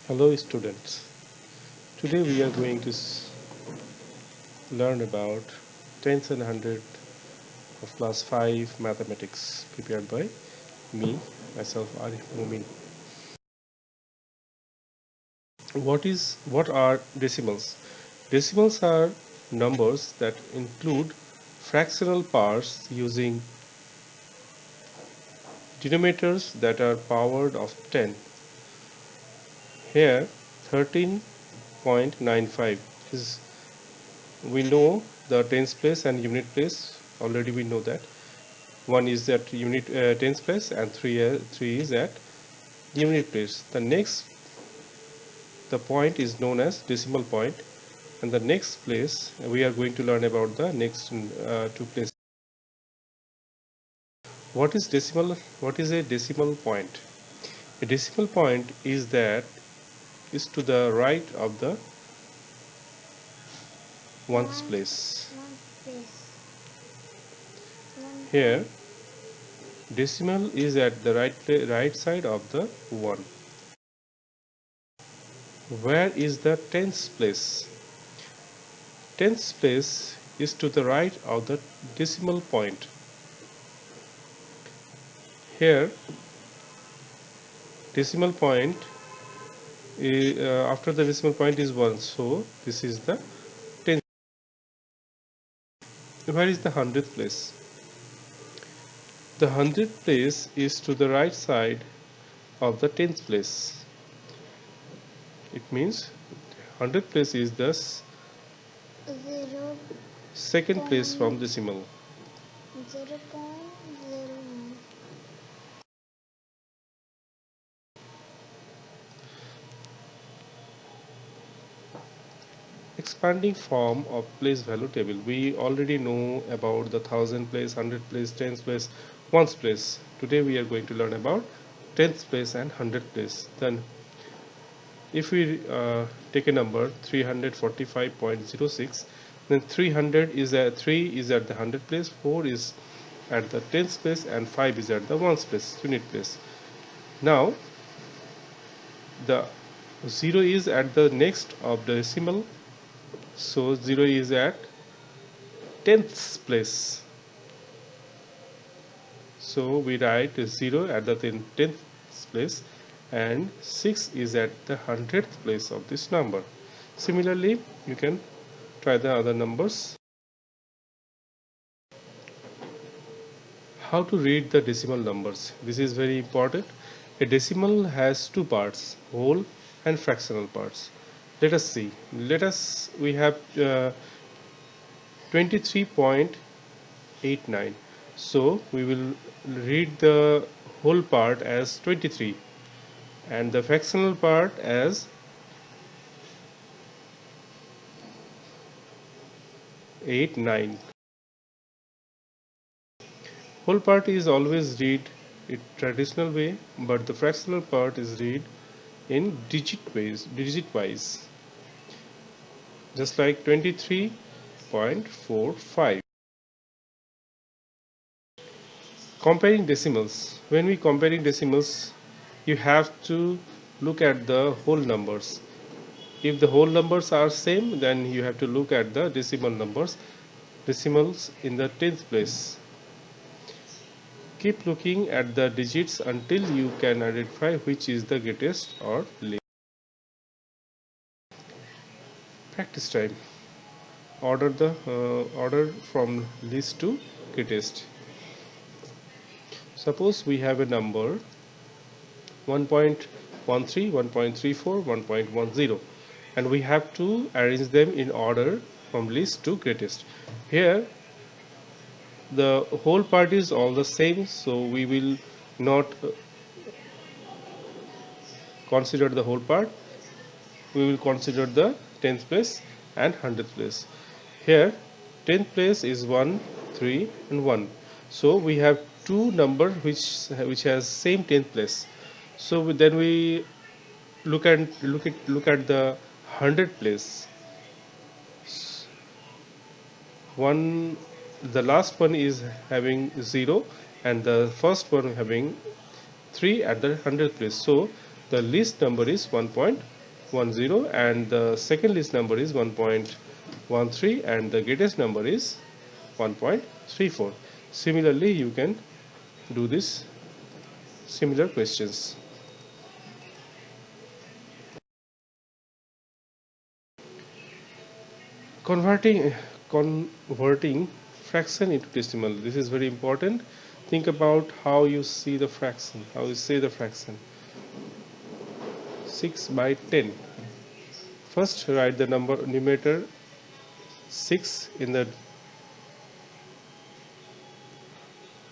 Hello students, today we are going to learn about tens and hundred of class 5 mathematics prepared by me, myself Arif Momin. What are decimals? Decimals are numbers that include fractional parts using denominators that are powered of 10. Here 13.95 is, we know the tens place and unit place, already we know that. One is at unit tens place and three is at unit place. The point is known as decimal point, and the next place we are going to learn about the next two places. What is a decimal point? A decimal point is to the right of the ones place. Here decimal is at the right side of the 1. Where is the tens place? Tens place is to the right of the decimal point. Here decimal point after the decimal point is 1, so this is the tens. Where is the hundredth place? The hundredth place is to the right side of the tenth place. It means hundredth place is the second place from decimal. 0.09. Expanding form of place value table. We already know about the thousand place, hundred place, tens place, ones place. Today we are going to learn about tenth place and hundredth place. Then if we take a number 345.06, then 300 is at 3 is at the hundredth place, 4 is at the tens place, and 5 is at the ones place, unit place. Now the 0 is at the next of the decimal, so 0 is at tenth place. So we write 0 at the tenth place, and 6 is at the hundredth place of this number. Similarly, you can try the other numbers. How to read the decimal numbers? This is very important. A decimal has two parts, whole and fractional parts. Let us see. We have 23.89. So we will read the whole part as 23 and the fractional part as 89. Whole part is always read in traditional way, but the fractional part is read in digit wise, just like 23.45. Comparing decimals. When we comparing decimals, you have to look at the whole numbers. If the whole numbers are same, then you have to look at the decimals in the 10th place. Keep looking at the digits until you can identify which is the greatest or least. Practice time. Order from least to greatest. Suppose we have a number 1.13, 1.34, 1.10, and we have to arrange them in order from least to greatest. Here the whole part is all the same, so we will not consider the whole part. We will consider the 10th place and 100th place. Here 10th place is 1, 3 and 1, so we have two numbers which has same 10th place. So then we look at the 100th place. The last one is having 0 and the first one having 3 at the 100th place, so the least number is 1.3. 10, and the second least number is 1.13, and the greatest number is 1.34. Similarly, you can do this similar questions. Converting fraction into decimal. This is very important. Think about how you see the fraction, how you say the fraction. 6 by 10. First, write the numerator 6 in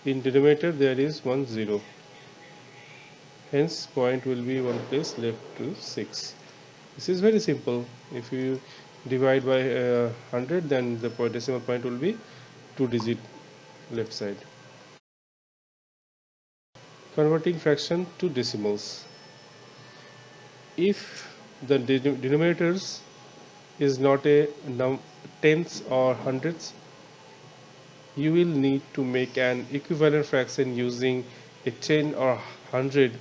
denominator. There is 1 0. Hence, point will be one place left to 6. This is very simple. If you divide by 100, then the decimal point will be 2-digit left side. Converting fraction to decimals. If the denominators is not a tenths or hundredths, you will need to make an equivalent fraction using a 10 or 100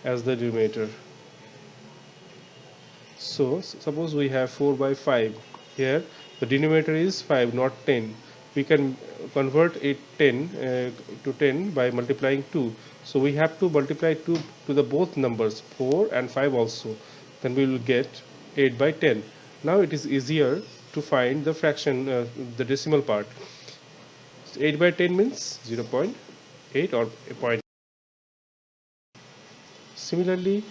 as the denominator. So suppose we have 4 by 5. Here the denominator is 5, not 10. We can convert it 10 to 10 by multiplying 2. So we have to multiply 2 to the both numbers 4 and 5 also. Then we will get 8 by 10. Now it is easier to find the fraction, the decimal part. 8 by 10 means 0.8 or a point. Similarly,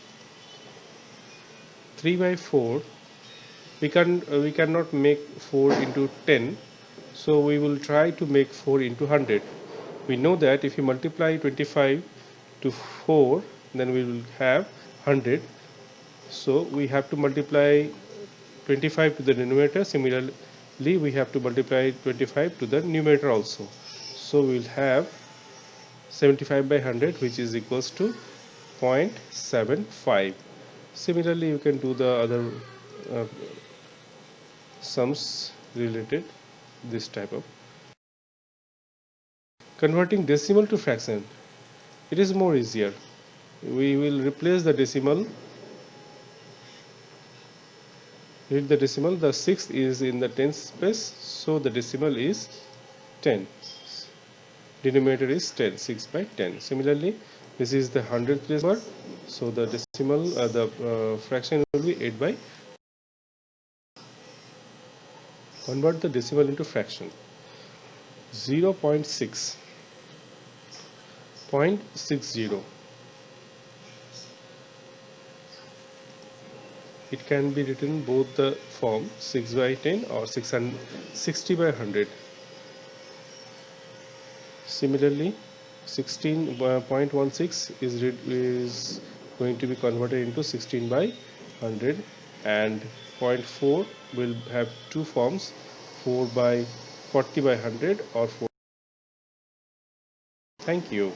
3 by 4, we cannot make 4 into 10, so we will try to make 4 into 100. We know that if you multiply 25 to 4, then we will have 100. So we have to multiply 25 to the denominator. Similarly, we have to multiply 25 to the numerator also. So we will have 75 by 100, which is equals to 0.75. Similarly, you can do the other sums related this type of. Converting decimal to fraction, it is more easier. We will replace the decimal. Read the decimal. The 6th is in the tens place, so the decimal is 10. Denominator is 10, 6 by 10. Similarly, this is the 100th place number, so the decimal, the fraction will be 8 by. Convert the decimal into fraction. 0.6, 0.60. It can be written both the form 6 by 10 or 660 by 100. Similarly, 16.16 is going to be converted into 16 by 100, and 0.4 will have two forms, 4 by 40 by 100 or 4. Thank you.